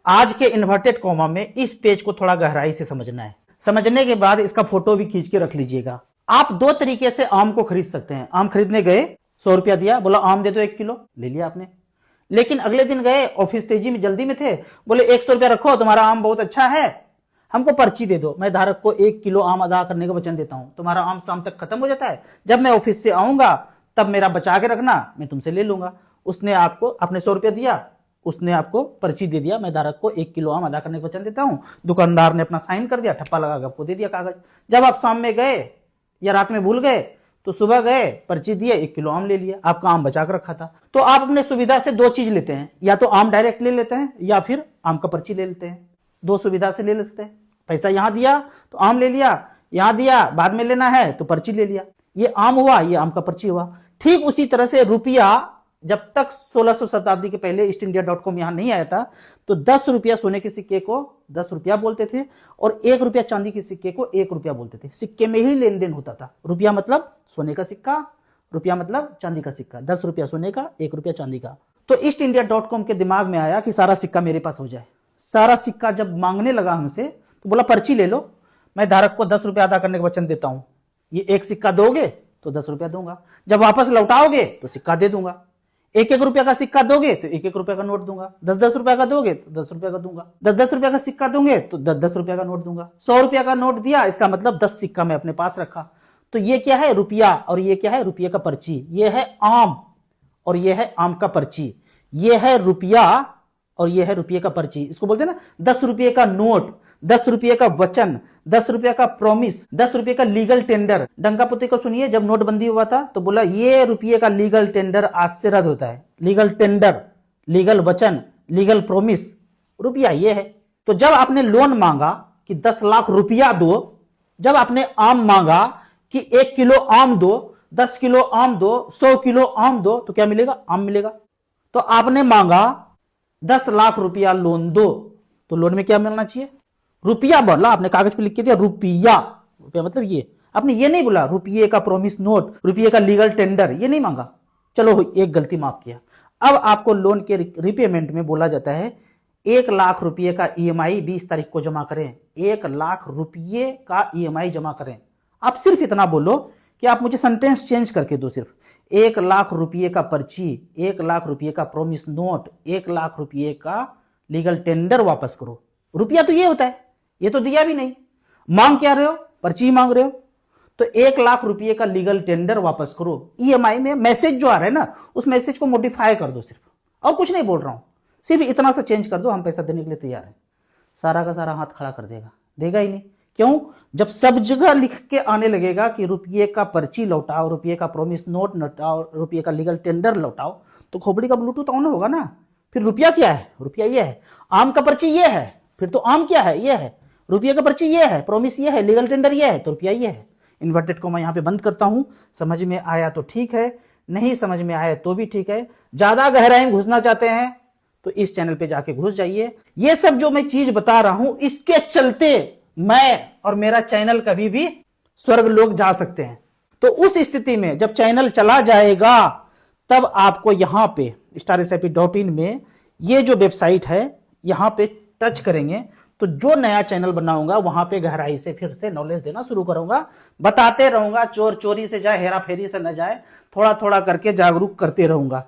आज के inverted comma में इस पेज को थोड़ा गहराई से समझना है। समझने के बाद इसका फोटो भी खींच के रख लीजिएगा। आप दो तरीके से आम को खरीद सकते हैं। आम खरीदने गए, 100 रुपया दिया, बोला आम दे दो 1 किलो, ले लिया आपने। लेकिन अगले दिन गए, ऑफिस तेजी में जल्दी में थे, बोले 100 रुपया रखो, तुम्हारा आम बहुत अच्छा है, हमको पर्ची दे दो, मैं धारक को 1 किलो आम अदा करने का वचन देता हूं, तुम्हारा आम शाम तक खत्म हो जाता है, जब मैं ऑफिस से आऊंगा तब मेरा बचा के रखना, मैं तुमसे ले लूंगा। उसने आपको अपने 100 रुपया दिया, उसने आपको पर्ची दे दिया, मैं धारक को 1 किलो आम अदा करने का वचन देता हूं। दुकानदार ने अपना साइन कर दिया, ठप्पा लगा के आपको दे दिया कागज। जब आप शाम में गए या रात में भूल गए तो सुबह गए, पर्ची दिए, 1 किलो आम ले लिया, आपका आम बचा कर रखा था। तो आप अपने सुविधा से दो चीज लेते हैं, या तो आम डायरेक्ट ले लेते हैं या फिर आम का पर्ची ले लेते हैं। दो सुविधा से ले लेते हैं। पैसा यहां दिया तो आम ले लिया, यहां दिया बाद में लेना है तो पर्ची ले लिया। ये आम हुआ, ये आम का पर्ची हुआ। ठीक उसी तरह से रुपया, जब तक 1600 शताब्दी के पहले ईस्टइंडिया.com यहां नहीं आया था तो 10 रुपया सोने के सिक्के को 10 रुपया बोलते थे और 1 रुपया चांदी के सिक्के को 1 रुपया बोलते थे। सिक्के में ही लेन देन होता था। रुपया मतलब सोने का सिक्का, रुपया मतलब चांदी का सिक्का। 10 रुपया सोने का, 1 रुपया चांदी का। तो ईस्टइंडिया.com के दिमाग में आया कि सारा सिक्का मेरे पास हो जाए। सारा सिक्का जब मांगने लगा हमसे तो बोला पर्ची ले लो, मैं धारक को 10 रुपया अदा करने का वचन देता हूं। ये एक सिक्का दोगे तो 10 रुपया दूंगा, जब वापस लौटाओगे तो सिक्का दे दूंगा। 1-1 रुपया का सिक्का दोगे तो 1-1 रुपया का नोट दूंगा। 10-10 रुपया का दोगे तो 10 रुपया का दूंगा। 10-10 रुपया का सिक्का दोगे तो 10-10 रुपया का नोट दूंगा। 100 रुपया का नोट दिया, इसका मतलब 10 सिक्का मैं अपने पास रखा। तो ये क्या है? रुपया। और ये क्या है? रुपये का पर्ची। ये है आम और ये है आम का पर्ची। ये है रुपया और ये है रुपये का पर्ची। इसको बोलते हैं ना 10 रुपये का नोट, 10 रुपये का वचन, 10 रुपये का प्रॉमिस, 10 रुपये का लीगल टेंडर। डंकापुती को सुनिए, जब नोटबंदी हुआ था तो बोला ये रुपये का लीगल टेंडर आज से रद्द होता है। लीगल टेंडर, लीगल वचन, लीगल प्रॉमिस, रुपया ये है। तो जब आपने लोन मांगा कि 10 लाख रुपया दो, जब आपने आम मांगा कि 1 किलो आम दो, 10 किलो आम दो, 100 किलो आम दो, तो क्या मिलेगा? आम मिलेगा। तो आपने मांगा 10 लाख रुपया लोन दो, तो लोन में क्या मिलना चाहिए? रुपया बोला आपने, कागज पे लिख के दिया रुपया। रुपया मतलब ये, आपने ये नहीं बोला रुपये का प्रॉमिस नोट, रुपये का लीगल टेंडर, ये नहीं मांगा। चलो एक गलती माफ किया। अब आपको लोन के रिपेमेंट में बोला जाता है 1 लाख रुपये का EMI 20 तारीख को जमा करें। 1 लाख रुपये का EMI जमा करें। आप सिर्फ इतना बोलो कि आप मुझे सेंटेंस चेंज करके दो। सिर्फ 1 लाख रुपये का पर्ची, 1 लाख रुपये का प्रॉमिस नोट, 1 लाख रुपये का लीगल टेंडर वापस करो। रुपया तो ये होता है, ये तो दिया भी नहीं। मांग क्या रहे हो? पर्ची मांग रहे हो। तो 1 लाख रुपये का लीगल टेंडर वापस करो। EMI में मैसेज जो आ रहा है ना, उस मैसेज को मॉडिफाई कर दो सिर्फ, और कुछ नहीं बोल रहा हूं, सिर्फ इतना सा चेंज कर दो, हम पैसा देने के लिए तैयार हैं। सारा का सारा हाथ खड़ा कर देगा? देगा ही नहीं। क्यों? जब सब जगह लिख के आने लगेगा कि रुपये का पर्ची लौटाओ, रुपये का प्रॉमिस नोट लौटाओ, रुपये का लीगल टेंडर लौटाओ, तो खोपड़ी का ब्लूटूथ ऑन होगा ना। फिर रुपया क्या है? रुपया ये है। आम का पर्ची ये है, फिर तो आम क्या है? ये है। रुपये का पर्ची ये है, प्रॉमिस ये है, लीगल टेंडर ये है, तो रुपया ये है। इन्वर्टेड को मैं यहां पे बंद करता हूं। समझ में आया तो ठीक है, नहीं समझ में आया तो भी ठीक है। ज्यादा गहराई घुसना चाहते हैं तो इस चैनल पे जाके घुस जाइए। ये सब जो मैं चीज बता रहा हूं, इसके चलते मैं और मेरा चैनल कभी भी स्वर्ग लोक जा सकते हैं। तो उस स्थिति में जब चैनल चला जाएगा तब आपको यहां पे StarSIP.in में ये जो वेबसाइट है यहां पे टच करेंगे तो जो नया चैनल बनाऊंगा वहां पे गहराई से फिर से नॉलेज देना शुरू करूंगा। बताते रहूंगा, चोर चोरी से जाए, हेरा फेरी से न जाए, थोड़ा थोड़ा करके जागरूक करते रहूंगा।